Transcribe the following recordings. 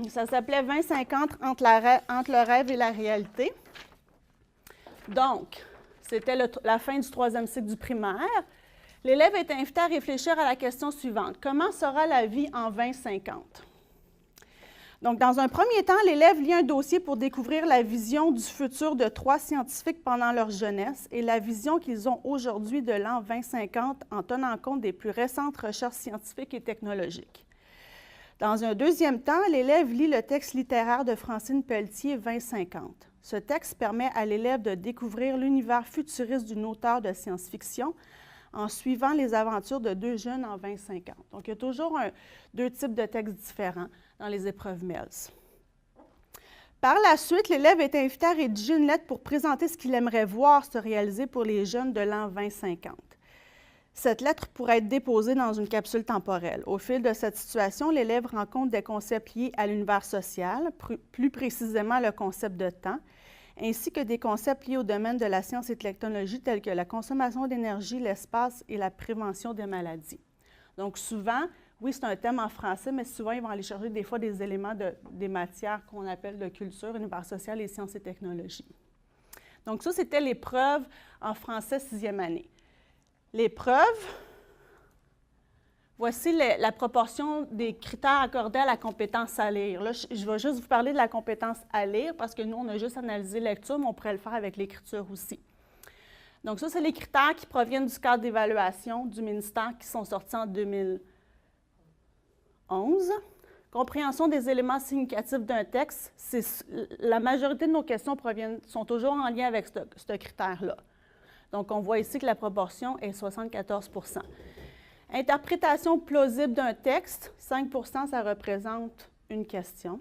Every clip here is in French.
Ça s'appelait 20-50 entre le rêve et la réalité. Donc, c'était la fin du 3e cycle du primaire. L'élève est invité à réfléchir à la question suivante. Comment sera la vie en 2050? Donc, dans un premier temps, l'élève lit un dossier pour découvrir la vision du futur de 3 scientifiques pendant leur jeunesse et la vision qu'ils ont aujourd'hui de l'an 2050 en tenant compte des plus récentes recherches scientifiques et technologiques. Dans un deuxième temps, l'élève lit le texte littéraire de Francine Pelletier, 2050. Ce texte permet à l'élève de découvrir l'univers futuriste d'une auteure de science-fiction en suivant les aventures de 2 jeunes en 2050. Donc, il y a toujours 2 types de textes différents dans les épreuves MELS. Par la suite, l'élève est invité à rédiger une lettre pour présenter ce qu'il aimerait voir se réaliser pour les jeunes de l'an 2050. Cette lettre pourrait être déposée dans une capsule temporelle. Au fil de cette situation, l'élève rencontre des concepts liés à l'univers social, plus précisément le concept de temps, ainsi que des concepts liés au domaine de la science et de la technologie tels que la consommation d'énergie, l'espace et la prévention des maladies. Donc souvent, oui, c'est un thème en français, mais souvent, ils vont aller chercher des fois des éléments des matières qu'on appelle de culture, univers social et sciences et technologies. Donc ça, c'était l'épreuve en français 6e année. L'épreuve, voici la proportion des critères accordés à la compétence à lire. Là, je vais juste vous parler de la compétence à lire parce que nous, on a juste analysé lecture, mais on pourrait le faire avec l'écriture aussi. Donc ça, c'est les critères qui proviennent du cadre d'évaluation du ministère qui sont sortis en 2011. Compréhension des éléments significatifs d'un texte. La majorité de nos questions sont toujours en lien avec ce critère-là. Donc, on voit ici que la proportion est 74 %. Interprétation plausible d'un texte, 5 % ça représente une question.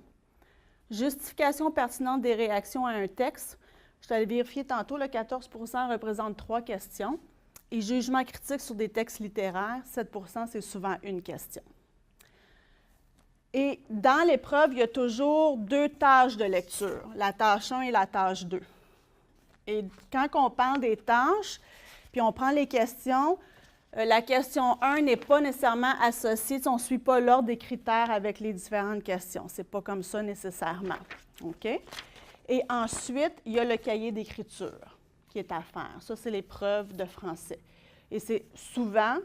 Justification pertinente des réactions à un texte, je suis allée vérifier tantôt, le 14 % représente 3 questions. Et jugement critique sur des textes littéraires, 7 % c'est souvent une question. Et dans l'épreuve, il y a toujours 2 tâches de lecture, la tâche 1 et la tâche 2. Et quand on parle des tâches, puis on prend les questions, la question 1 n'est pas nécessairement associée, on ne suit pas l'ordre des critères avec les différentes questions. Ce n'est pas comme ça nécessairement. OK? Et ensuite, il y a le cahier d'écriture qui est à faire. Ça, c'est l'épreuve de français. Et c'est souvent,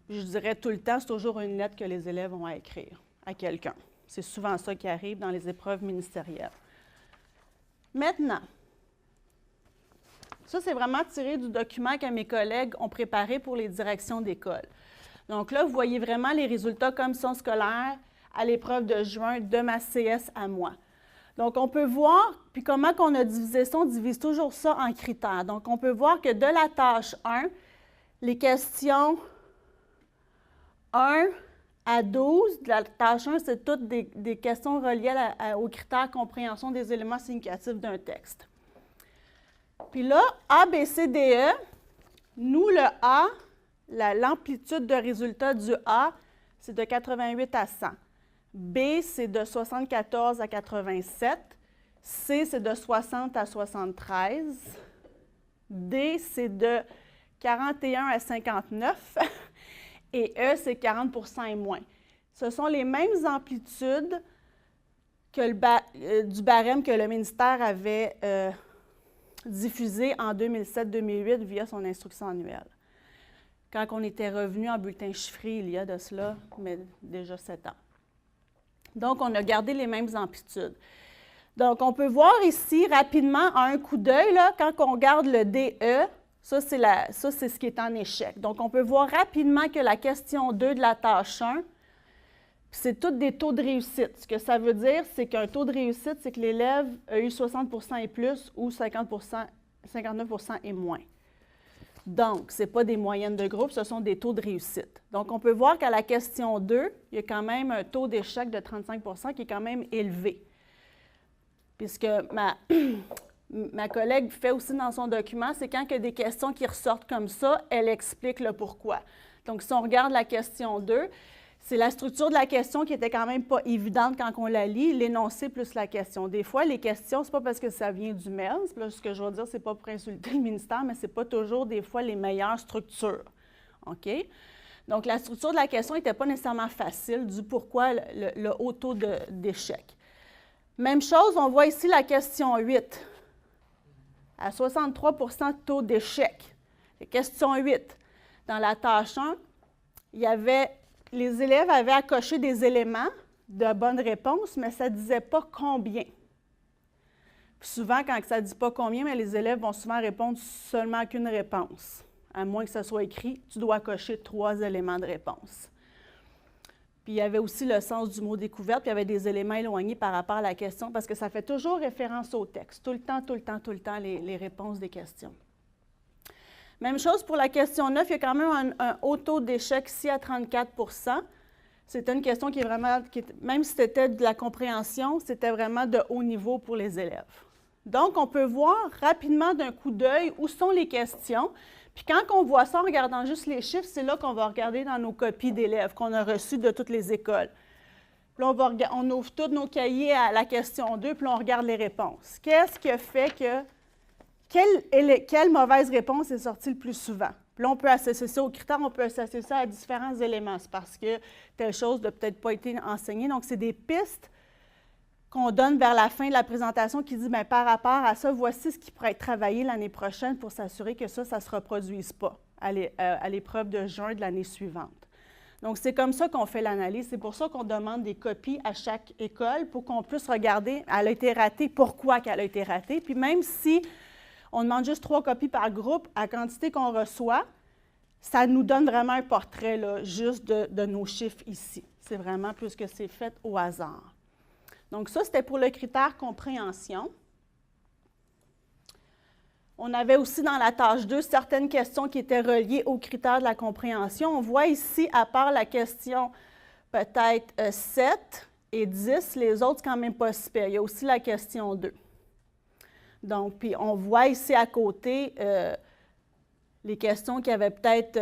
je dirais tout le temps, c'est toujours une lettre que les élèves ont à écrire à quelqu'un. C'est souvent ça qui arrive dans les épreuves ministérielles. Maintenant, ça, c'est vraiment tiré du document que mes collègues ont préparé pour les directions d'école. Donc là, vous voyez vraiment les résultats commission scolaire à l'épreuve de juin de ma CS à moi. Donc, on peut voir, puis comment qu'on a divisé ça, on divise toujours ça en critères. Donc, on peut voir que de la tâche 1, les questions 1 à 12, de la tâche 1, c'est toutes des questions reliées aux critères compréhension des éléments significatifs d'un texte. Puis là, A, B, C, D, E, nous, le A, l'amplitude de résultat du A, c'est de 88 à 100. B, c'est de 74 à 87. C, c'est de 60 à 73. D, c'est de 41 à 59. Et E, c'est 40 % et moins. Ce sont les mêmes amplitudes que du barème que le ministère avait diffusé en 2007-2008 via son instruction annuelle. Quand on était revenu en bulletin chiffré, il y a de cela, mais déjà 7 ans. Donc, on a gardé les mêmes amplitudes. Donc, on peut voir ici rapidement, à un coup d'œil, quand on regarde le DE, ça, c'est ce qui est en échec. Donc, on peut voir rapidement que la question 2 de la tâche 1, c'est tous des taux de réussite. Ce que ça veut dire, c'est qu'un taux de réussite, c'est que l'élève a eu 60 % et plus ou 59 % et moins. Donc, ce n'est pas des moyennes de groupe, ce sont des taux de réussite. Donc, on peut voir qu'à la question 2, il y a quand même un taux d'échec de 35 % qui est quand même élevé. Puisque ma collègue fait aussi dans son document, c'est quand il y a des questions qui ressortent comme ça, elle explique le pourquoi. Donc, si on regarde la question 2, c'est la structure de la question qui n'était quand même pas évidente quand on la lit, l'énoncé plus la question. Des fois, les questions, ce n'est pas parce que ça vient du MELS. Là, ce que je veux dire, ce n'est pas pour insulter le ministère, mais ce n'est pas toujours des fois les meilleures structures. OK? Donc, la structure de la question n'était pas nécessairement facile du pourquoi le haut taux d'échec. Même chose, on voit ici la question 8. À 63 de taux d'échec. Question 8. Dans la tâche 1, les élèves avaient à cocher des éléments de bonne réponse, mais ça ne disait pas combien. Puis souvent, quand ça ne dit pas combien, mais les élèves vont souvent répondre seulement qu'une réponse. À moins que ça soit écrit, tu dois cocher 3 éléments de réponse. Puis il y avait aussi le sens du mot découverte, puis il y avait des éléments éloignés par rapport à la question, parce que ça fait toujours référence au texte, tout le temps, les réponses des questions. Même chose pour la question 9, il y a quand même un haut taux d'échec ici à 34 %. C'était une question qui est vraiment, même si c'était de la compréhension, c'était vraiment de haut niveau pour les élèves. Donc, on peut voir rapidement d'un coup d'œil où sont les questions. Puis quand on voit ça en regardant juste les chiffres, c'est là qu'on va regarder dans nos copies d'élèves qu'on a reçues de toutes les écoles. Puis là, on ouvre tous nos cahiers à la question 2, puis là, on regarde les réponses. Qu'est-ce qui a fait que... Quelle mauvaise réponse est sortie le plus souvent? Puis là, on peut associer ça aux critères, on peut associer ça à différents éléments. C'est parce que telle chose n'a peut-être pas été enseignée. Donc, c'est des pistes qu'on donne vers la fin de la présentation qui dit, bien, par rapport à ça, voici ce qui pourrait être travaillé l'année prochaine pour s'assurer que ça ne se reproduise pas à l'épreuve de juin de l'année suivante. Donc, c'est comme ça qu'on fait l'analyse. C'est pour ça qu'on demande des copies à chaque école pour qu'on puisse regarder, elle a été ratée, pourquoi qu'elle a été ratée. Puis même si on demande juste 3 copies par groupe, à la quantité qu'on reçoit, ça nous donne vraiment un portrait là, juste de nos chiffres ici. C'est vraiment plus que c'est fait au hasard. Donc ça, c'était pour le critère compréhension. On avait aussi dans la tâche 2 certaines questions qui étaient reliées aux critères de la compréhension. On voit ici, à part la question peut-être 7 et 10, les autres, quand même pas super. Il y a aussi la question 2. Donc, puis on voit ici à côté les questions qui avaient peut-être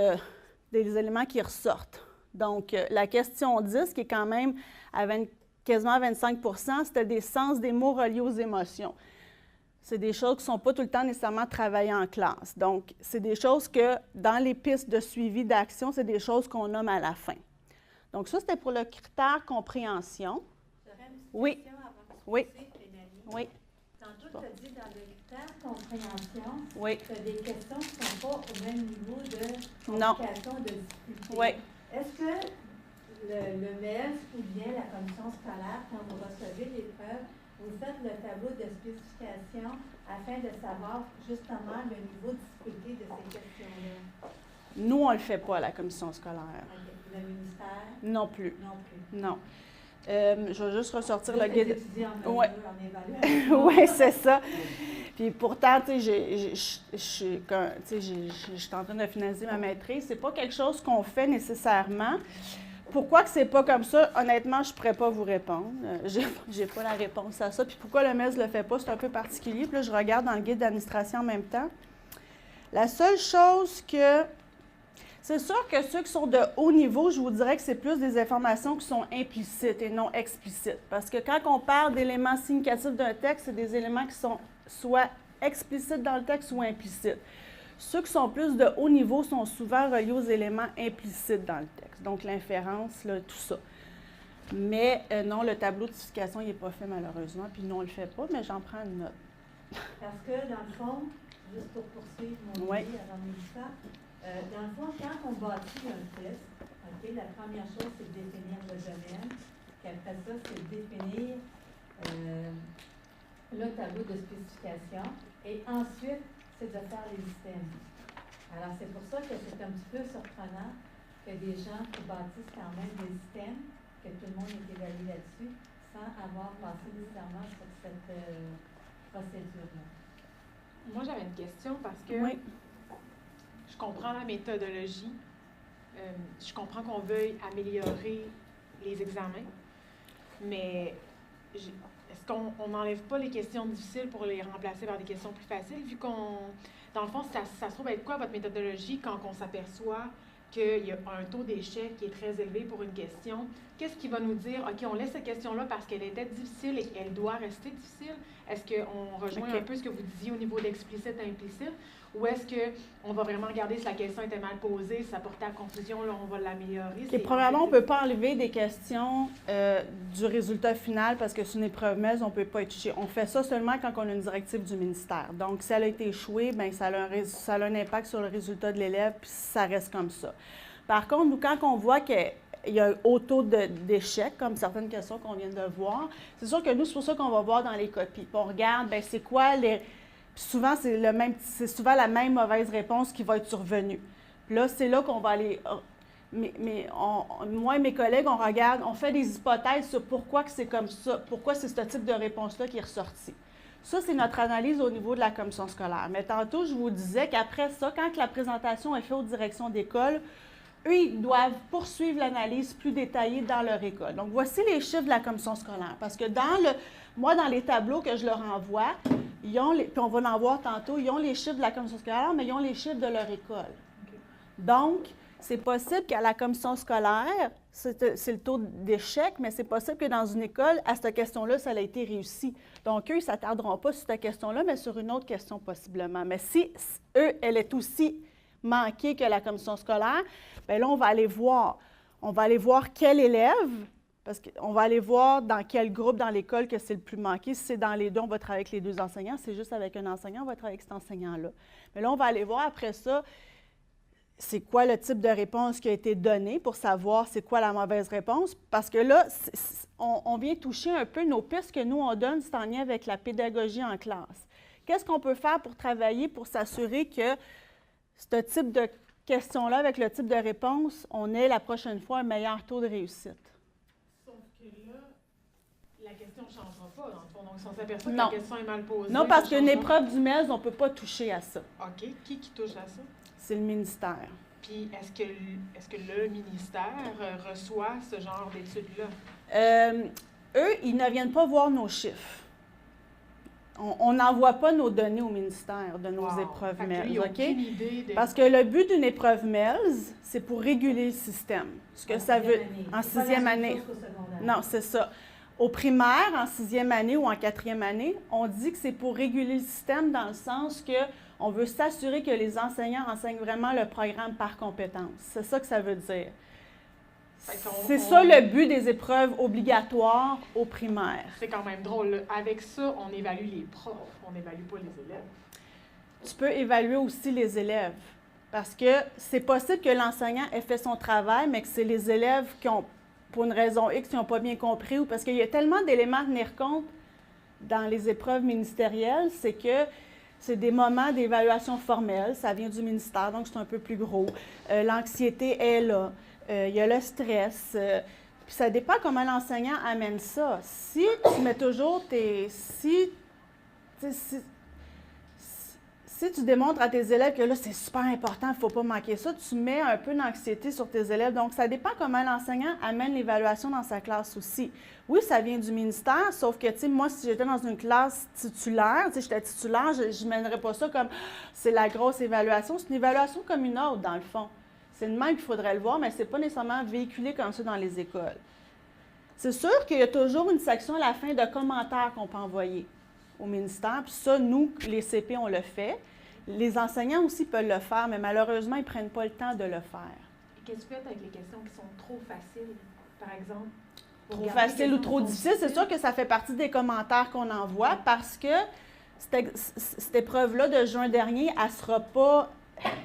des éléments qui ressortent. Donc, la question 10, qui est quand même à quasiment 25 %, c'était des sens des mots reliés aux émotions. C'est des choses qui ne sont pas tout le temps nécessairement travaillées en classe. Donc, c'est des choses que, dans les pistes de suivi d'action, c'est des choses qu'on nomme à la fin. Donc, ça, c'était pour le critère compréhension. J'aurais une petite Oui. question avant de Oui. Mélanie. Oui. Tantôt, tu as dit dans le critère compréhension, Oui. tu as des questions qui ne sont pas au même niveau de Non. complication, de difficulté. Oui. Est-ce que le MES ou bien la commission scolaire, quand vous recevez l'épreuve, vous faites le tableau de spécification afin de savoir justement le niveau de difficulté de ces questions-là? Nous, on ne le fait pas à la commission scolaire. Okay. Le ministère? Non plus. Non plus. Non. Je vais juste ressortir le guide. Ouais. Oui, c'est ça. Puis pourtant, tu sais, je suis en train de finaliser ma maîtrise. C'est pas quelque chose qu'on fait nécessairement. Pourquoi que c'est pas comme ça? Honnêtement, je ne pourrais pas vous répondre. J'ai pas la réponse à ça. Puis pourquoi le MES ne le fait pas? C'est un peu particulier. Puis là, je regarde dans le guide d'administration en même temps. La seule chose que... C'est sûr que ceux qui sont de haut niveau, je vous dirais que c'est plus des informations qui sont implicites et non explicites. Parce que quand on parle d'éléments significatifs d'un texte, c'est des éléments qui sont soit explicites dans le texte ou implicites. Ceux qui sont plus de haut niveau sont souvent reliés aux éléments implicites dans le texte. Donc, l'inférence, là, tout ça. Mais non, le tableau de signification, il n'est pas fait malheureusement. Puis nous, on ne le fait pas, mais j'en prends une note. Parce que, dans le fond, juste pour poursuivre mon idée avant de ça, dans le fond, quand on bâtit un test, okay, la première chose, c'est de définir le domaine. Puis après ça, c'est de définir le tableau de spécification. Et ensuite, c'est de faire les systèmes. Alors, c'est pour ça que c'est un petit peu surprenant que des gens qui bâtissent quand même des systèmes, que tout le monde est évalué là-dessus, sans avoir passé nécessairement sur cette procédure-là. Moi, j'avais une question parce que je comprends la méthodologie. Je comprends qu'on veuille améliorer les examens, mais est-ce qu'on n'enlève pas les questions difficiles pour les remplacer par des questions plus faciles, vu qu'on, dans le fond, ça se trouve être quoi votre méthodologie quand on s'aperçoit qu'il y a un taux d'échec qui est très élevé pour une question, qu'est-ce qui va nous dire, OK, on laisse cette question-là parce qu'elle était difficile et qu'elle doit rester difficile? Est-ce qu'on rejoint un peu ce que vous disiez au niveau d'explicite et implicite? Ou est-ce qu'on va vraiment regarder si la question était mal posée, si ça portait à confusion, là, on va l'améliorer? Et probablement, on ne peut pas enlever des questions du résultat final parce que c'est une épreuve MELS, on ne peut pas y toucher. On fait ça seulement quand on a une directive du ministère. Donc, si elle a été échouée, bien, ça a un impact sur le résultat de l'élève, puis ça reste comme ça. Par contre, nous, quand on voit qu'il y a un haut taux d'échec, comme certaines questions qu'on vient de voir, c'est sûr que nous, c'est pour ça qu'on va voir dans les copies. Puis on regarde, bien, c'est quoi les... Puis souvent, c'est souvent la même mauvaise réponse qui va être survenue. Puis là, c'est là qu'on va aller... moi et mes collègues, on regarde, on fait des hypothèses sur pourquoi que c'est comme ça, pourquoi c'est ce type de réponse-là qui est ressorti. Ça, c'est notre analyse au niveau de la commission scolaire. Mais tantôt, je vous disais qu'après ça, quand la présentation est faite aux directions d'école, eux, ils doivent poursuivre l'analyse plus détaillée dans leur école. Donc, voici les chiffres de la commission scolaire. Parce que dans les tableaux que je leur envoie, puis on va en voir tantôt, ils ont les chiffres de la commission scolaire, mais ils ont les chiffres de leur école. Okay. Donc, c'est possible qu'à la commission scolaire, c'est le taux d'échec, mais c'est possible que dans une école, à cette question-là, ça a été réussi. Donc, eux, ils ne s'attarderont pas sur cette question-là, mais sur une autre question possiblement. Mais si elle est aussi manquée que la commission scolaire, bien là, on va aller voir quel élève, parce qu'on va aller voir dans quel groupe dans l'école que c'est le plus manqué. Si c'est dans les deux, on va travailler avec les deux enseignants. Si c'est juste avec un enseignant, on va travailler avec cet enseignant-là. Mais là, on va aller voir après ça, c'est quoi le type de réponse qui a été donné pour savoir c'est quoi la mauvaise réponse. Parce que là, on vient toucher un peu nos pistes que nous, on donne, c'est en lien avec la pédagogie en classe. Qu'est-ce qu'on peut faire pour travailler, pour s'assurer que ce type de questions-là, avec le type de réponse, on ait la prochaine fois un meilleur taux de réussite? Sauf que là, la question ne changera pas, dans le fond. Donc, si on s'aperçoit que la question est mal posée... Non, parce qu'une épreuve du MELS, on ne peut pas toucher à ça. OK. Qui touche à ça? C'est le ministère. Puis, est-ce que le ministère reçoit ce genre d'études-là? Eux, ils ne viennent pas voir nos chiffres. On n'envoie pas nos données au ministère de nos épreuves MELS, OK? Parce que le but d'une épreuve MELS, c'est pour réguler le système. Ce que ça veut... En sixième année. Non, c'est ça. Au primaire, en sixième année ou en quatrième année, on dit que c'est pour réguler le système dans le sens qu'on veut s'assurer que les enseignants enseignent vraiment le programme par compétence. C'est ça que ça veut dire. C'est ça le but des épreuves obligatoires au primaire. C'est quand même drôle. Là. Avec ça, on évalue les profs, on n'évalue pas les élèves. Tu peux évaluer aussi les élèves. Parce que c'est possible que l'enseignant ait fait son travail, mais que c'est les élèves qui ont, pour une raison X, qui n'ont pas bien compris, ou parce qu'il y a tellement d'éléments à tenir compte dans les épreuves ministérielles, c'est que c'est des moments d'évaluation formelle, ça vient du ministère, donc c'est un peu plus gros. L'anxiété est là. Il y a le stress. Puis ça dépend comment l'enseignant amène ça. Si tu mets toujours si tu démontres à tes élèves que là, c'est super important, il ne faut pas manquer ça, tu mets un peu d'anxiété sur tes élèves. Donc, ça dépend comment l'enseignant amène l'évaluation dans sa classe aussi. Oui, ça vient du ministère, sauf que, tu sais, moi, si j'étais dans une classe titulaire, tu sais, j'étais titulaire, je ne mènerais pas ça comme c'est la grosse évaluation. C'est une évaluation comme une autre, dans le fond. C'est de même qu'il faudrait le voir, mais ce n'est pas nécessairement véhiculé comme ça dans les écoles. C'est sûr qu'il y a toujours une section à la fin de commentaires qu'on peut envoyer au ministère. Puis ça, nous, les CP, on le fait. Les enseignants aussi peuvent le faire, mais malheureusement, ils ne prennent pas le temps de le faire. Et qu'est-ce que tu fais avec les questions qui sont trop faciles, par exemple? Trop faciles ou trop difficiles, c'est sûr que ça fait partie des commentaires qu'on envoie parce que cette épreuve-là de juin dernier, elle ne sera pas...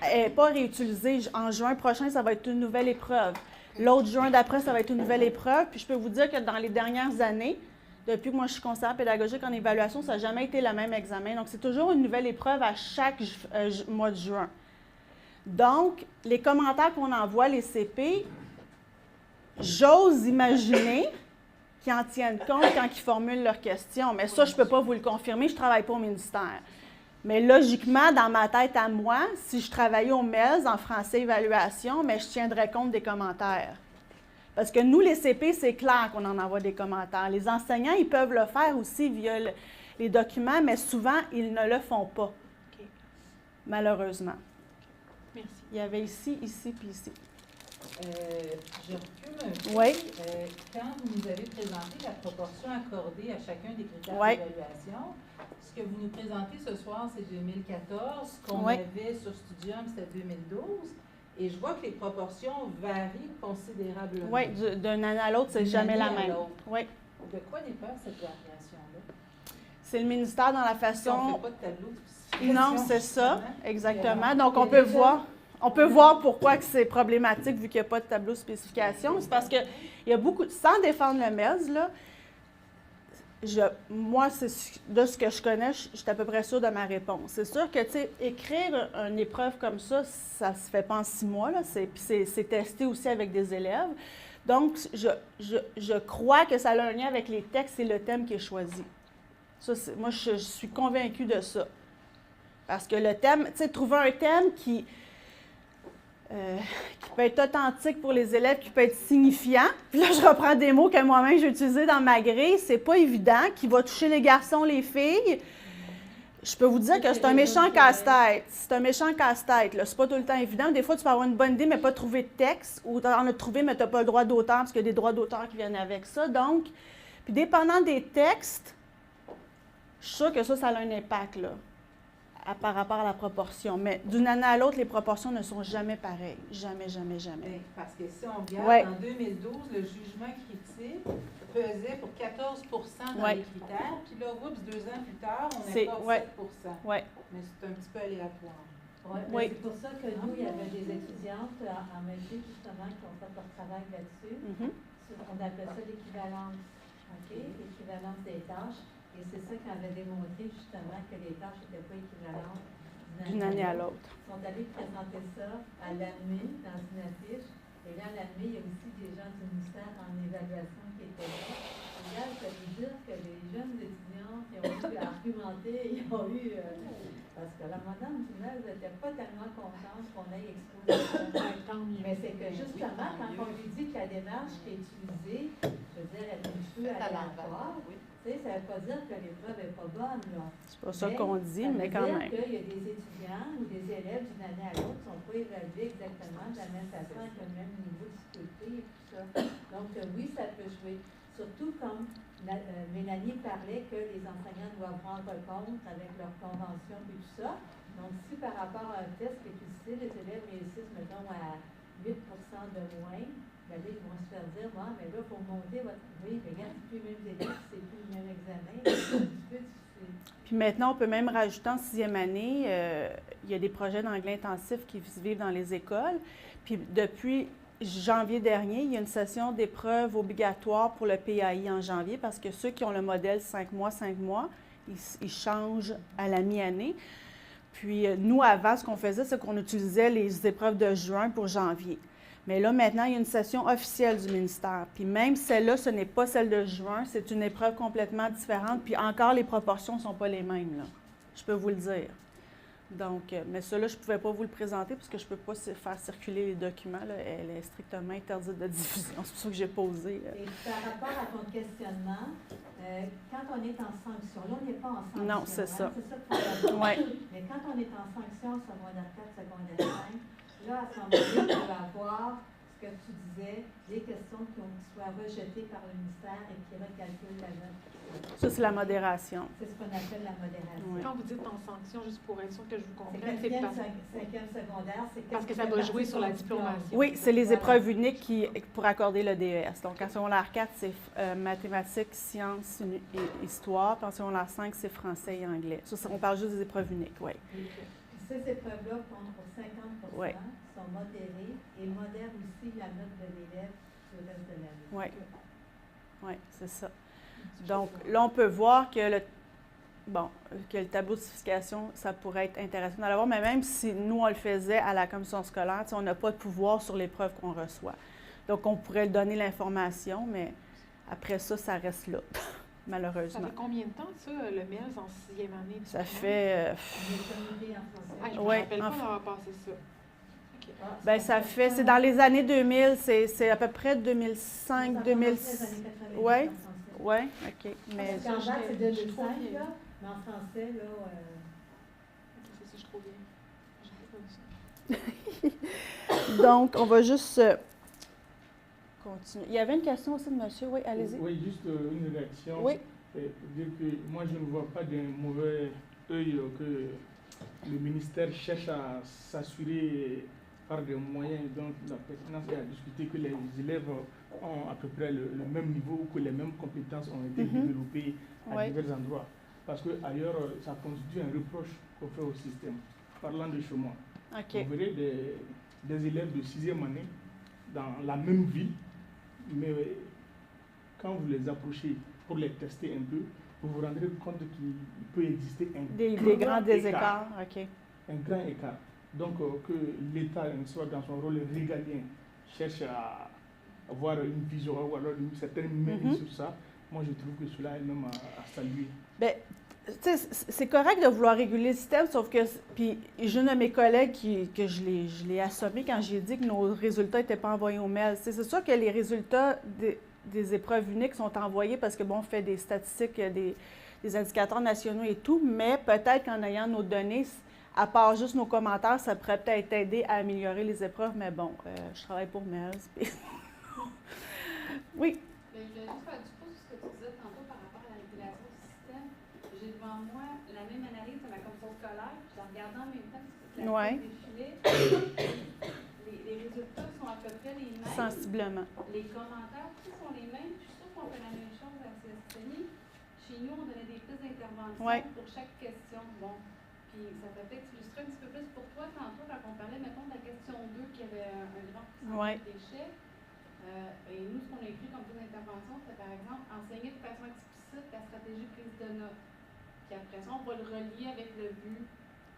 Elle n'est pas réutilisée. En juin prochain, ça va être une nouvelle épreuve. L'autre juin d'après, ça va être une nouvelle épreuve. Puis je peux vous dire que dans les dernières années, depuis que moi je suis conseillère pédagogique en évaluation, ça n'a jamais été le même examen. Donc, c'est toujours une nouvelle épreuve à chaque mois de juin. Donc, les commentaires qu'on envoie, les CP, j'ose imaginer qu'ils en tiennent compte quand ils formulent leurs questions. Mais ça, je ne peux pas vous le confirmer, je ne travaille pas au ministère. Mais logiquement, dans ma tête à moi, si je travaillais au MELS en français évaluation, mais je tiendrais compte des commentaires. Parce que nous, les CP, c'est clair qu'on en envoie des commentaires. Les enseignants, ils peuvent le faire aussi via les documents, mais souvent, ils ne le font pas, malheureusement. Merci. Il y avait ici, puis ici. Je recule un peu. Oui. Quand vous nous avez présenté la proportion accordée à chacun des critères Oui. d'évaluation, ce que vous nous présentez ce soir, c'est 2014. Ce qu'on Oui. avait sur Studium, c'était 2012. Et je vois que les proportions varient considérablement. Oui, d'une année à l'autre, c'est D'une jamais la année à même. l'autre. Oui. De quoi dépend cette variation-là? C'est le ministère dans la On ne façon. fait pas de tableau de spécification, Non, c'est ça, justement. exactement. Donc, on peut voir. On peut voir pourquoi que c'est problématique vu qu'il n'y a pas de tableau de spécification. C'est parce qu'il y a beaucoup, sans défendre le MELS, là, moi, de ce que je connais, je suis à peu près sûre de ma réponse. C'est sûr que, tu sais, écrire une épreuve comme ça ne se fait pas en 6 mois, là, puis c'est testé aussi avec des élèves. Donc, je crois que ça a un lien avec les textes et le thème qui est choisi. Ça, moi, je suis convaincue de ça. Parce que le thème, tu sais, trouver un thème qui peut être authentique pour les élèves, qui peut être signifiant. Puis là, je reprends des mots que moi-même j'ai utilisés dans ma grille. C'est pas évident, qui va toucher les garçons, les filles. Je peux vous dire que c'est un méchant casse-tête. C'est un méchant casse-tête. C'est pas tout le temps évident. Des fois, tu peux avoir une bonne idée, mais pas trouver de texte. Ou en as trouvé, mais tu n'as pas le droit d'auteur, parce qu'il y a des droits d'auteur qui viennent avec ça. Donc, puis dépendant des textes, je suis sûre que ça a un impact, là, par rapport à la proportion. Mais d'une année à l'autre, les proportions ne sont jamais pareilles. Jamais, jamais, jamais. Parce que si on regarde, Ouais. en 2012, le jugement critique pesait pour 14 dans Ouais. les critères. Puis là, oups, 2 ans plus tard, on C'est- est pas ouais. 7 Ouais. Mais c'est un petit peu aléatoire. Ouais, Oui. C'est pour ça que nous, il y avait des étudiantes en MSG, justement, qui ont fait leur travail là-dessus. Mhm. On appelle ça l'équivalence, OK? L'équivalence des tâches. Et c'est ça qu'on avait démontré, justement, que les tâches n'étaient pas équivalentes D'une année à l'autre. Ils sont allés présenter ça à l'ANMI, dans une affiche. Et là, à l'ANMI, il y a aussi des gens du ministère en évaluation qui étaient là. Et là, ça veut dire que les jeunes étudiants qui ont eu à argumenter, ils ont eu... parce que la madame Dumel n'était pas tellement contente qu'on ait exposé ça. Mais c'est que justement, quand on lui dit que la démarche qui est utilisée, je veux dire, elle est un petit peu aléatoire, tu sais, ça ne veut pas dire que l'épreuve n'est pas bonne, là. C'est pas ça qu'on dit, mais quand même. Ça veut dire qu'il y a des étudiants ou des élèves d'une année à l'autre qui ne sont pas évalués exactement de la même façon, avec le même niveau de difficulté et tout ça. Donc, oui, ça peut jouer. Surtout comme Mélanie parlait que les enseignants doivent rendre compte avec leur convention et tout ça. Donc, si par rapport à un test qui est difficile, les élèves réussissent, mettons, à 8 de moins, ben là, ils vont se faire dire, moi, mais là, il faut monter votre... Oui, mais regarde, c'est plus les mêmes élèves, c'est plus le même examen, c'est un petit peu difficile. Puis maintenant, on peut même rajouter en 6e année, il y a des projets d'anglais intensif qui se vivent dans les écoles. Puis depuis janvier dernier, il y a une session d'épreuves obligatoire pour le PAI en janvier parce que ceux qui ont le modèle 5 mois, ils changent à la mi-année. Puis nous, avant, ce qu'on faisait, c'est qu'on utilisait les épreuves de juin pour janvier. Mais là, maintenant, il y a une session officielle du ministère. Puis même celle-là, ce n'est pas celle de juin, c'est une épreuve complètement différente. Puis encore, les proportions ne sont pas les mêmes, là. Je peux vous le dire. Donc, mais cela, je ne pouvais pas vous le présenter parce que je ne peux pas faire circuler les documents, là. Elle est strictement interdite de diffusion. C'est pour ça que j'ai posé. Et par rapport à ton questionnement, quand on est en sanction, là, on n'est pas en sanction. Non, c'est ça. C'est ça qu'il faut Ouais. Mais quand on est en sanction, secondaire 4, secondaire 5, là, à ce moment-là, on va avoir ce que tu disais, des questions qui soient rejetées par le ministère et qui recalculent la note. Ça, c'est la modération. C'est ce qu'on appelle la modération. Ouais. Quand vous dites en sanction, juste pour être sûr que je vous C'est comprenne, c'est 5e secondaire, c'est parce que ça va jouer sur la diplomation. Oui, c'est les Voilà. épreuves uniques pour accorder le DES. Donc, en secondaire 4, c'est mathématiques, sciences et histoire. Puis en secondaire 5, c'est français et anglais. Ça, on parle juste des épreuves uniques, oui. Ces épreuves-là comptent pour 50 Ouais. sont modérées et modèrent aussi la note de l'élève sur le reste de l'année. Oui. Oui, c'est ça. Donc, là, on peut voir que le tableau de certification, ça pourrait être intéressant d'en avoir, mais même si nous, on le faisait à la commission scolaire, on n'a pas de pouvoir sur l'épreuve qu'on reçoit. Donc, on pourrait donner l'information, mais après ça, ça reste là, malheureusement. Ça fait combien de temps, ça, le MELS en 6e année? Ça fait... On est comité en Ah, je français. ne me Ouais, rappelle en pas fait- d'avoir passé ça. OK. ben ça fait... C'est dans les années 2000, c'est à peu près 2005, 2006. Ouais. Oui, OK. Mais En ça, date, c'est je suis 2005, trop vieille. là, mais en français, là... C'est ça, je suis trop vieille. J'ai pas vu ça. donc, on va juste continue. Il y avait une question aussi de monsieur. Oui, allez-y. Oui, juste une réaction. Oui. Pour dire que moi, je ne vois pas d'un mauvais œil que le ministère cherche à s'assurer par des moyens dont la pertinence est à discuter que les élèves ont à peu près le même niveau, que les mêmes compétences ont été développées à divers endroits. Parce qu'ailleurs, ça constitue un reproche qu'on fait au système. Parlant de chez moi, vous verrez des élèves de 6e année dans la même ville, mais quand vous les approchez pour les tester un peu, vous vous rendrez compte qu'il peut exister des grands écarts. Un grand écart. Donc, que l'État, soit dans son rôle régalien, cherche à avoir une vision ou alors une certaine mairie sur ça, moi je trouve que cela est même à saluer. Bien, c'est correct de vouloir réguler le système, sauf que, puis j'ai une de mes collègues que je l'ai assommé quand j'ai dit que nos résultats n'étaient pas envoyés au mail. C'est sûr que les résultats des épreuves uniques sont envoyés parce que, bon, on fait des statistiques, des indicateurs nationaux et tout, mais peut-être qu'en ayant nos données, à part juste nos commentaires, ça pourrait peut-être aider à améliorer les épreuves, mais bon, je travaille pour MELS. Oui. Je voulais juste faire du pouce sur ce que tu disais tantôt par rapport à la régulation du système. J'ai devant moi la même analyse de ma commission scolaire, je la regardais en même temps parce que la défilait. Les résultats sont à peu près les mêmes. Sensiblement. Les commentaires aussi sont les mêmes. Je suis sûre qu'on fait la même chose à CSTNI. Chez nous, on donnait des pistes d'intervention pour chaque question. Bon. Puis ça peut peut-être illustrer un petit peu plus pour toi tantôt quand on parlait, mettons, de la question 2 qui avait un grand pourcentage d'échecs. Et nous, ce qu'on a écrit comme piste d'intervention, c'était par exemple enseigner de façon explicite la stratégie prise de notes. Puis après ça, on va le relier avec le but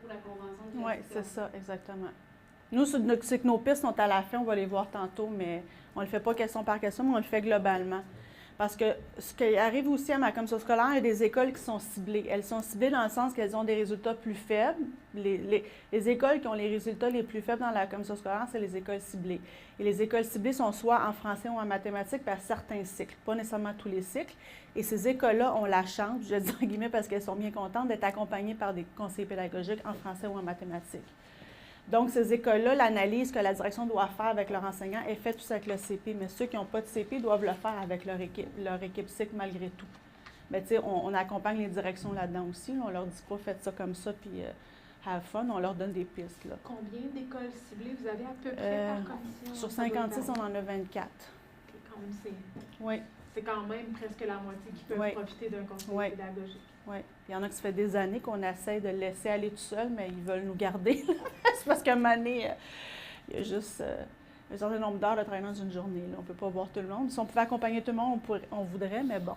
ou la convention de gestion. Oui, c'est ça, exactement. Nous, c'est que nos pistes sont à la fin, on va les voir tantôt, mais on ne le fait pas question par question, mais on le fait globalement. Parce que ce qui arrive aussi à ma commission scolaire, il y a des écoles qui sont ciblées. Elles sont ciblées dans le sens qu'elles ont des résultats plus faibles. Les écoles qui ont les résultats les plus faibles dans la commission scolaire, c'est les écoles ciblées. Et les écoles ciblées sont soit en français ou en mathématiques par certains cycles, pas nécessairement tous les cycles. Et ces écoles-là ont la chance, je dis en guillemets parce qu'elles sont bien contentes, d'être accompagnées par des conseillers pédagogiques en français ou en mathématiques. Donc, ces écoles-là, l'analyse que la direction doit faire avec leurs enseignants est faite tous avec le CP, mais ceux qui n'ont pas de CP doivent le faire avec leur équipe cycle malgré tout. Mais tu sais, on accompagne les directions là-dedans aussi. Là, on leur dit pas faites ça comme ça, puis have fun, on leur donne des pistes. Là. Combien d'écoles ciblées vous avez à peu près par commission? Sur 56, on en a 24. Quand même, oui. C'est quand même presque la moitié qui peuvent profiter d'un conseil pédagogique. Oui. Il y en a qui ça fait des années qu'on essaie de le laisser aller tout seul, mais ils veulent nous garder. C'est parce qu'à un moment donné, il y a juste un certain nombre d'heures de travail dans une journée. Là. On ne peut pas voir tout le monde. Si on pouvait accompagner tout le monde, on voudrait, mais bon,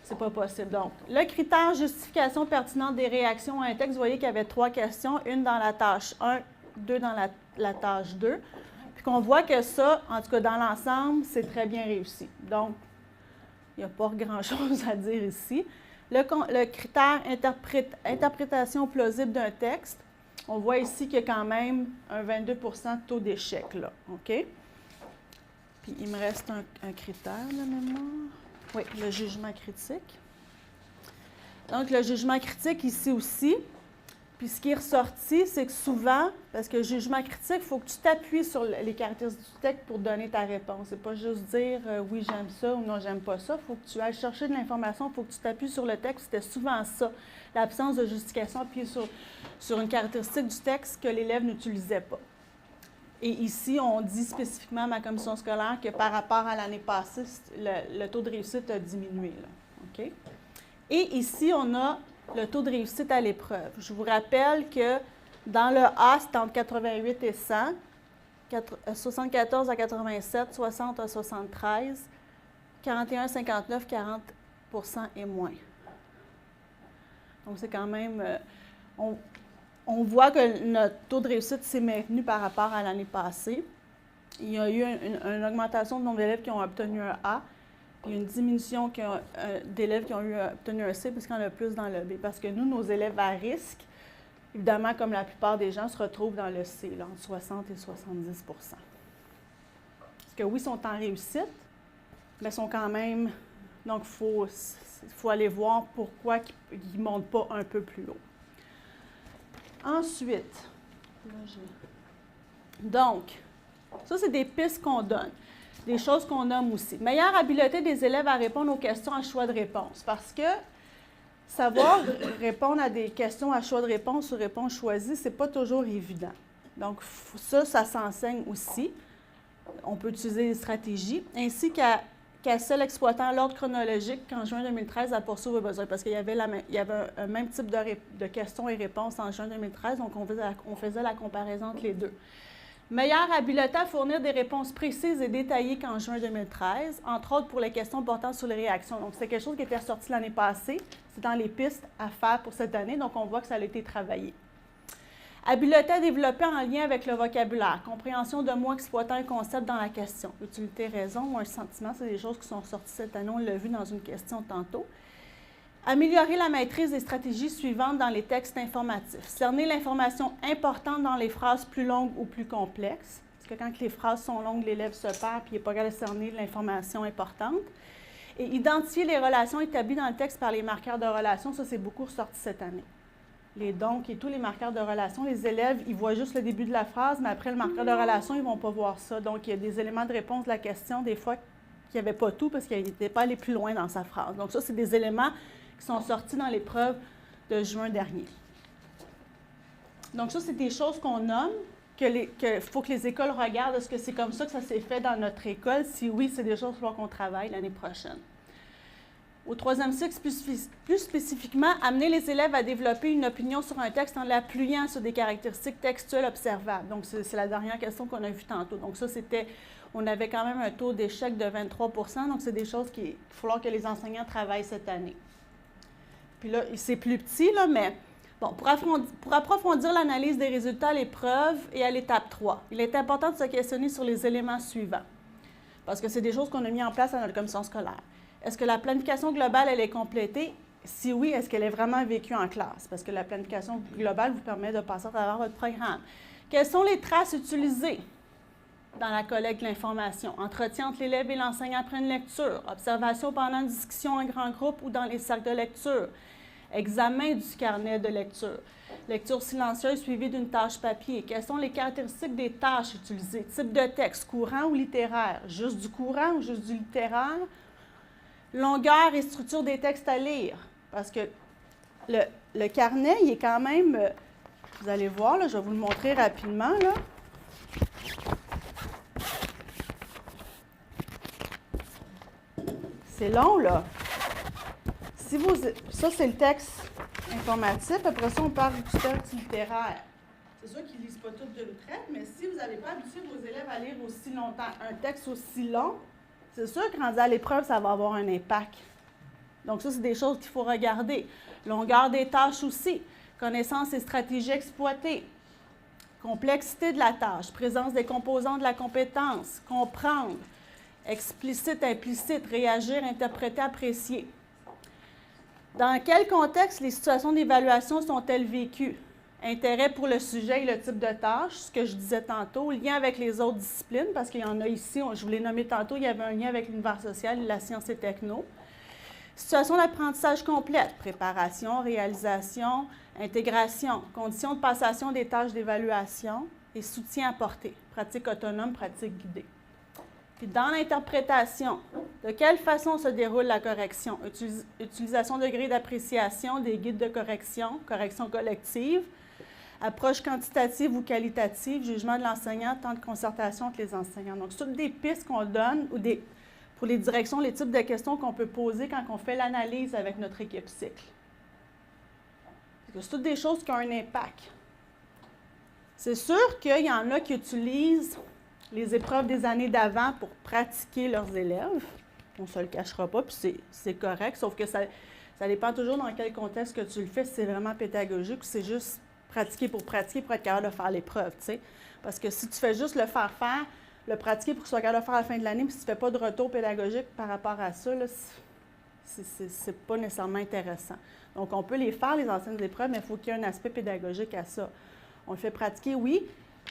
c'est pas possible. Donc, le critère justification pertinente des réactions à un texte, vous voyez qu'il y avait 3 questions, une dans la tâche 1, 2 dans la tâche 2. Puis qu'on voit que ça, en tout cas dans l'ensemble, c'est très bien réussi. Donc, il n'y a pas grand-chose à dire ici. Le critère interprétation plausible d'un texte, on voit ici qu'il y a quand même un 22 de taux d'échec, là, OK? Puis il me reste un critère de mémoire. Oui, le jugement critique. Donc, le jugement critique ici aussi. Puis ce qui est ressorti, c'est que souvent, parce que le jugement critique, il faut que tu t'appuies sur les caractéristiques du texte pour donner ta réponse. C'est pas juste dire oui, j'aime ça ou non, j'aime pas ça. Il faut que tu ailles chercher de l'information, il faut que tu t'appuies sur le texte. C'était souvent ça, l'absence de justification appuyée sur une caractéristique du texte que l'élève n'utilisait pas. Et ici, on dit spécifiquement à ma commission scolaire que par rapport à l'année passée, le taux de réussite a diminué. Là. OK? Et ici, on a le taux de réussite à l'épreuve. Je vous rappelle que dans le A, c'est entre 88 et 100, 74 à 87, 60 à 73, 41 à 59, 40 et moins. Donc, c'est quand même... on voit que notre taux de réussite s'est maintenu par rapport à l'année passée. Il y a eu une augmentation du nombre d'élèves qui ont obtenu un A. Il y a une diminution d'élèves qui ont obtenu un C, parce qu'il y en a plus dans le B. Parce que nous, nos élèves à risque, évidemment, comme la plupart des gens, se retrouvent dans le C, là, entre 60 et 70 %. Parce que oui, ils sont en réussite, mais ils sont quand même... Donc, il faut aller voir pourquoi ils ne montent pas un peu plus haut. Ensuite, donc, ça, c'est des pistes qu'on donne. des choses qu'on nomme aussi. Meilleure habileté des élèves à répondre aux questions à choix de réponse. Parce que savoir répondre à des questions à choix de réponse ou réponse choisie, ce n'est pas toujours évident. Donc, ça s'enseigne aussi. On peut utiliser des stratégies, ainsi qu'à seul exploitant l'ordre chronologique qu'en juin 2013 à poursuivre aux besoins. Parce qu'il y avait un même type de questions et réponses en juin 2013, donc on faisait la comparaison entre les deux. Meilleure habileté à fournir des réponses précises et détaillées qu'en juin 2013, entre autres pour les questions portant sur les réactions. Donc, c'est quelque chose qui était ressorti l'année passée. C'est dans les pistes à faire pour cette année, donc on voit que ça a été travaillé. Habileté à développer en lien avec le vocabulaire. Compréhension de mots exploitant un concept dans la question. Utilité, raison ou un sentiment, c'est des choses qui sont sorties cette année. On l'a vu dans une question tantôt. Améliorer la maîtrise des stratégies suivantes dans les textes informatifs. Cerner l'information importante dans les phrases plus longues ou plus complexes. Parce que quand les phrases sont longues, l'élève se perd et il n'est pas capable de cerner l'information importante. Et identifier les relations établies dans le texte par les marqueurs de relations. Ça, c'est beaucoup ressorti cette année. Les donc et tous les marqueurs de relation, les élèves, ils voient juste le début de la phrase, mais après le marqueur de relation, ils ne vont pas voir ça. Donc, il y a des éléments de réponse de la question, des fois, qu'il n'y avait pas tout parce qu'il n'était pas allé plus loin dans sa phrase. Donc, ça, c'est des éléments qui sont sortis dans l'épreuve de juin dernier. Donc, ça, c'est des choses qu'on nomme, qu'il faut que les écoles regardent. Est-ce que c'est comme ça que ça s'est fait dans notre école? Si oui, c'est des choses qu'il faut qu'on travaille l'année prochaine. Au troisième cycle, plus spécifiquement, amener les élèves à développer une opinion sur un texte en l'appuyant sur des caractéristiques textuelles observables. Donc, c'est la dernière question qu'on a vue tantôt. Donc, ça, on avait quand même un taux d'échec de 23 %. Donc, c'est des choses qu'il va falloir que les enseignants travaillent cette année. Puis là, c'est plus petit, là, mais bon, pour approfondir l'analyse des résultats à l'épreuve et à l'étape 3, il est important de se questionner sur les éléments suivants. Parce que c'est des choses qu'on a mis en place à notre commission scolaire. Est-ce que la planification globale, elle est complétée? Si oui, est-ce qu'elle est vraiment vécue en classe? Parce que la planification globale vous permet de passer à travers votre programme. Quelles sont les traces utilisées dans la collecte de l'information? Entretien entre l'élève et l'enseignant après une lecture. Observation pendant une discussion en grand groupe ou dans les cercles de lecture. Examen du carnet de lecture. Lecture silencieuse suivie d'une tâche papier. Quelles sont les caractéristiques des tâches utilisées? Type de texte, courant ou littéraire? Juste du courant ou juste du littéraire? Longueur et structure des textes à lire. Parce que le carnet, il est quand même, vous allez voir, là, je vais vous le montrer rapidement. Là. C'est long, là. Ça, c'est le texte informatif. Après ça, on parle du texte littéraire. C'est sûr qu'ils ne lisent pas tout de traite, mais si vous n'avez pas habitué vos élèves à lire aussi longtemps un texte aussi long, c'est sûr que rendu à l'épreuve, ça va avoir un impact. Donc, ça, c'est des choses qu'il faut regarder. Longueur des tâches aussi. Connaissance et stratégies exploitées. Complexité de la tâche. Présence des composants de la compétence. Comprendre. Explicite, implicite. Réagir, interpréter, apprécier. Dans quel contexte les situations d'évaluation sont-elles vécues? Intérêt pour le sujet et le type de tâche, ce que je disais tantôt, lien avec les autres disciplines, parce qu'il y en a ici, je vous l'ai nommé tantôt, il y avait un lien avec l'univers social et la science et techno. Situation d'apprentissage complète, préparation, réalisation, intégration, conditions de passation des tâches d'évaluation et soutien apporté, pratique autonome, pratique guidée. Puis dans l'interprétation, de quelle façon se déroule la correction? Utilisation de grilles d'appréciation, des guides de correction, correction collective, approche quantitative ou qualitative, jugement de l'enseignant, temps de concertation entre les enseignants. Donc, c'est toutes des pistes qu'on donne ou pour les directions, les types de questions qu'on peut poser quand on fait l'analyse avec notre équipe cycle. C'est toutes des choses qui ont un impact. C'est sûr qu'il y en a qui utilisent les épreuves des années d'avant pour pratiquer leurs élèves. On ne se le cachera pas, puis c'est correct, sauf que ça dépend toujours dans quel contexte que tu le fais, si c'est vraiment pédagogique ou c'est juste pratiquer pour être capable de faire l'épreuve, tu sais. Parce que si tu fais juste le faire, le pratiquer pour que tu sois capable de faire à la fin de l'année, puis si tu ne fais pas de retour pédagogique par rapport à ça, c'est pas nécessairement intéressant. Donc, on peut les faire, les anciennes épreuves, mais il faut qu'il y ait un aspect pédagogique à ça. On le fait pratiquer, oui,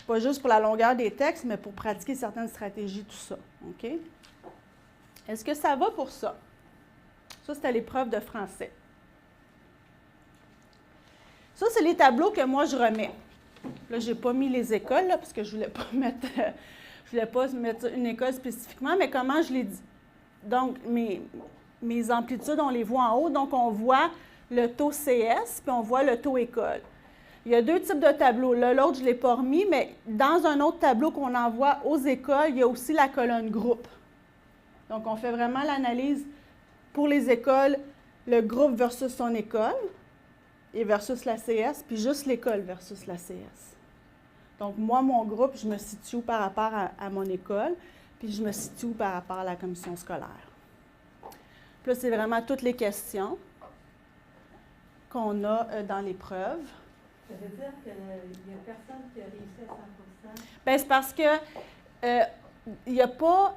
pas juste pour la longueur des textes, mais pour pratiquer certaines stratégies, tout ça. OK? Est-ce que ça va pour ça? Ça, c'était l'épreuve de français. Ça, c'est les tableaux que moi, je remets. Là, je n'ai pas mis les écoles, là, parce que je ne voulais pas mettre je voulais pas mettre une école spécifiquement, mais comment je l'ai dit. Donc, mes amplitudes, on les voit en haut. Donc, on voit le taux CS, puis on voit le taux école. Il y a deux types de tableaux. Là, l'autre, je ne l'ai pas remis, mais dans un autre tableau qu'on envoie aux écoles, il y a aussi la colonne groupe. Donc, on fait vraiment l'analyse pour les écoles, le groupe versus son école, et versus la CS, puis juste l'école versus la CS. Donc, moi, mon groupe, je me situe par rapport à mon école, puis je me situe par rapport à la commission scolaire. Puis là, c'est vraiment toutes les questions qu'on a dans l'épreuve. Ça veut dire qu'il n'y a personne qui a réussi à 100%? Bien, c'est parce que il n'y a pas,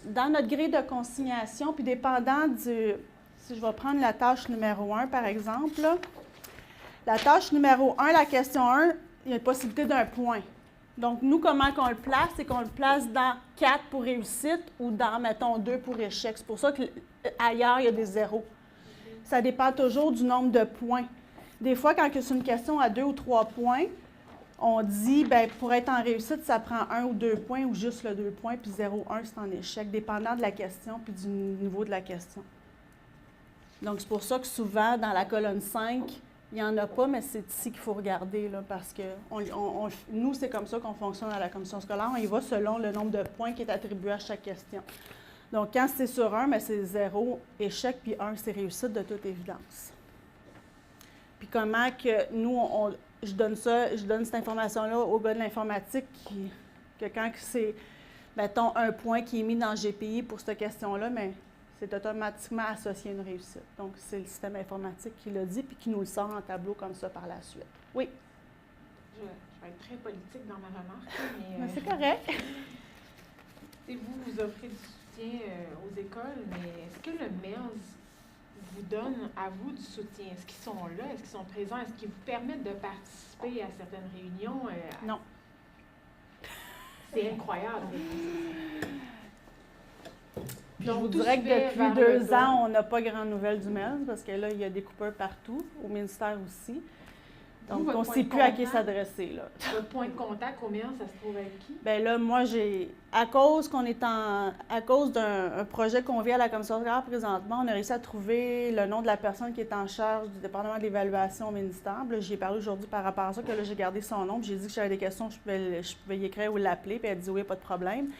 dans notre grille de consignation, puis dépendant du... Si je vais prendre la tâche numéro 1, par exemple, là, la tâche numéro 1, la question 1, il y a une possibilité d'un point. Donc, nous, comment qu'on le place? C'est qu'on le place dans 4 pour réussite ou dans, mettons, 2 pour échec. C'est pour ça qu'ailleurs, il y a des zéros. Ça dépend toujours du nombre de points. Des fois, quand c'est une question à 2 ou 3 points, on dit, bien, pour être en réussite, ça prend 1 ou 2 points ou juste le 2 points, puis 0, 1, c'est en échec, dépendant de la question puis du niveau de la question. Donc, c'est pour ça que souvent, dans la colonne 5, il n'y en a pas, mais c'est ici qu'il faut regarder, là, parce que nous, c'est comme ça qu'on fonctionne à la commission scolaire. On y va selon le nombre de points qui est attribué à chaque question. Donc, quand c'est sur 1, bien, c'est 0, échec, puis 1, c'est réussite de toute évidence. Puis comment que nous, je donne cette information-là au gars de l'informatique que quand c'est, mettons, un point qui est mis dans GPI pour cette question-là, mais c'est automatiquement associé à une réussite. Donc, c'est le système informatique qui l'a dit puis qui nous le sort en tableau comme ça par la suite. Oui? Je vais être très politique dans ma remarque, Mais c'est correct. Vous offrez du soutien aux écoles, mais est-ce que le MERS vous donne à vous du soutien? Est-ce qu'ils sont là? Est-ce qu'ils sont présents? Est-ce qu'ils vous permettent de participer à certaines réunions? Non. C'est incroyable. Je vous dirais que depuis 2 ans, on n'a pas grand nouvelle du MERS parce que là, il y a des coupeurs partout, au ministère aussi. Donc, on ne sait plus à qui s'adresser, là. Votre point de contact au MERS, ça se trouve avec qui? Bien là, moi, à cause d'un projet qu'on vit à la commission scolaire présentement, on a réussi à trouver le nom de la personne qui est en charge du département de l'évaluation au ministère. J'y ai parlé aujourd'hui par rapport à ça, que là, j'ai gardé son nom, puis j'ai dit que j'avais des questions, je pouvais y écrire ou l'appeler, puis elle a dit oui, pas de problème.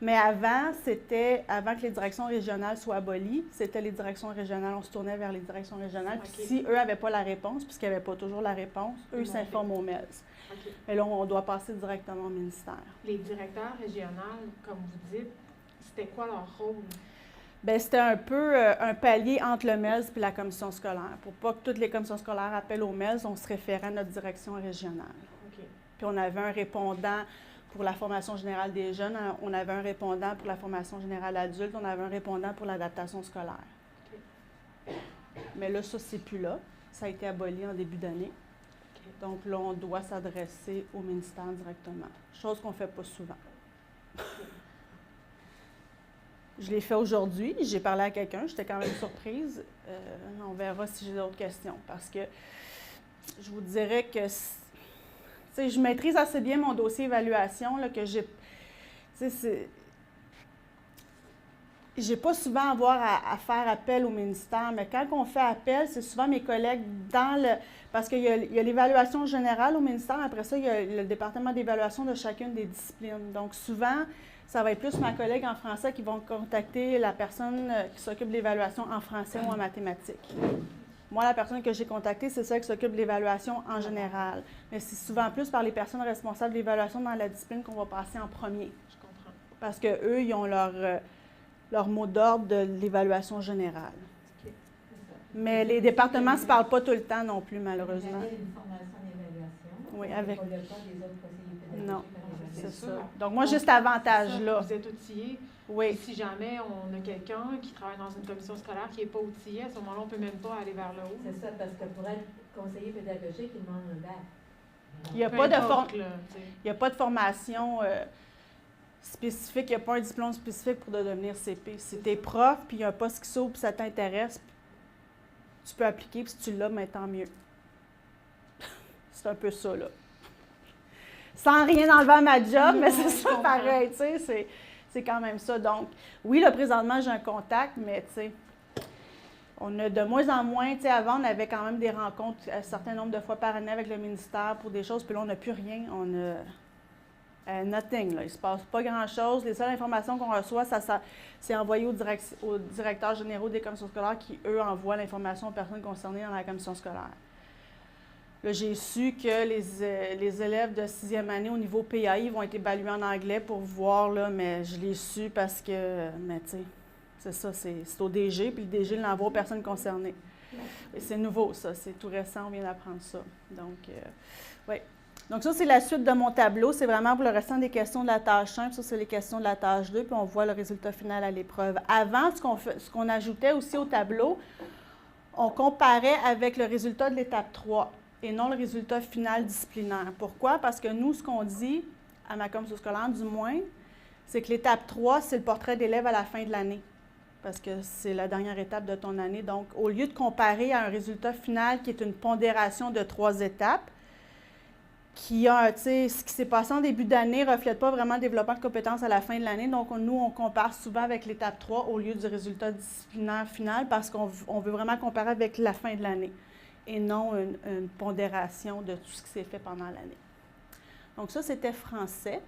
Mais avant que les directions régionales soient abolies, c'était les directions régionales, on se tournait vers les directions régionales. Puis si eux n'avaient pas la réponse, puisqu'ils n'avaient pas toujours la réponse, eux s'informent au MERS. Mais là, on doit passer directement au ministère. Les directeurs régionaux, comme vous dites, c'était quoi leur rôle? Bien, c'était un peu un palier entre le MERS et la commission scolaire. Pour pas que toutes les commissions scolaires appellent au MERS, on se référait à notre direction régionale. Puis on avait un répondant pour la formation générale des jeunes, on avait un répondant pour la formation générale adulte, on avait un répondant pour l'adaptation scolaire. Mais là, ça, c'est plus là. Ça a été aboli en début d'année. Donc là, on doit s'adresser au ministère directement, chose qu'on ne fait pas souvent. Je l'ai fait aujourd'hui, j'ai parlé à quelqu'un, j'étais quand même surprise. On verra si j'ai d'autres questions, parce que je vous dirais que je maîtrise assez bien mon dossier évaluation, là, que j'ai pas souvent à avoir à faire appel au ministère, mais quand on fait appel, c'est souvent mes collègues parce qu'il y a l'évaluation générale au ministère, après ça, il y a le département d'évaluation de chacune des disciplines. Donc souvent, ça va être plus ma collègue en français qui vont contacter la personne qui s'occupe de l'évaluation en français ou en mathématiques. Moi, la personne que j'ai contactée, c'est celle qui s'occupe de l'évaluation en général. Mais c'est souvent plus par les personnes responsables de l'évaluation dans la discipline qu'on va passer en premier. Je comprends. Parce qu'eux, ils ont leur mot d'ordre de l'évaluation générale. Mais les départements ne se parlent pas tout le temps non plus, malheureusement. Vous avez une formation d'évaluation. Oui, avec. Pas des autres conseillers pédagogiques. Non, c'est ça. Donc, moi, j'ai cet avantage-là. Vous êtes outillé. Oui. Et si jamais on a quelqu'un qui travaille dans une commission scolaire qui n'est pas outillé, à ce moment-là, on ne peut même pas aller vers le haut. C'est ça, parce que pour être conseiller pédagogique, il demande un bac. Il n'y a pas de formation spécifique, il n'y a pas un diplôme spécifique pour devenir CP. Si tu es prof, puis il y a un poste qui s'ouvre, puis ça t'intéresse, tu peux appliquer, puis si tu l'as, mais tant mieux. C'est un peu ça, là. sans rien enlever à ma job, mais c'est je ça comprends. pareil, tu sais, c'est quand même ça. Donc, oui, là, présentement, j'ai un contact, mais tu sais, on a de moins en moins, tu sais, avant, on avait quand même des rencontres un certain nombre de fois par année avec le ministère pour des choses, puis là, on n'a plus rien, on a nothing, là. Il ne se passe pas grand-chose. Les seules informations qu'on reçoit, c'est envoyé aux directeurs généraux des commissions scolaires qui, eux, envoient l'information aux personnes concernées dans la commission scolaire. Là, j'ai su que les élèves de 6e année au niveau PAI vont être évalués en anglais pour voir, là, mais je l'ai su parce que, mais tu sais, c'est ça, c'est au DG, puis le DG l'envoie aux personnes concernées. Et c'est nouveau, ça, c'est tout récent, on vient d'apprendre ça. Donc, oui. Donc ça, c'est la suite de mon tableau. C'est vraiment pour le restant des questions de la tâche 1, puis ça, c'est les questions de la tâche 2, puis on voit le résultat final à l'épreuve. Avant, ce qu'on ajoutait aussi au tableau, on comparait avec le résultat de l'étape 3 et non le résultat final disciplinaire. Pourquoi? Parce que nous, ce qu'on dit, à ma commission scolaire du moins, c'est que l'étape 3, c'est le portrait d'élève à la fin de l'année, parce que c'est la dernière étape de ton année. Donc, au lieu de comparer à un résultat final qui est une pondération de 3 étapes, qui a, tu sais, ce qui s'est passé en début d'année ne reflète pas vraiment le développement de compétences à la fin de l'année. Donc, nous, on compare souvent avec l'étape 3 au lieu du résultat disciplinaire final parce qu'on veut vraiment comparer avec la fin de l'année et non une pondération de tout ce qui s'est fait pendant l'année. Donc, ça, c'était français.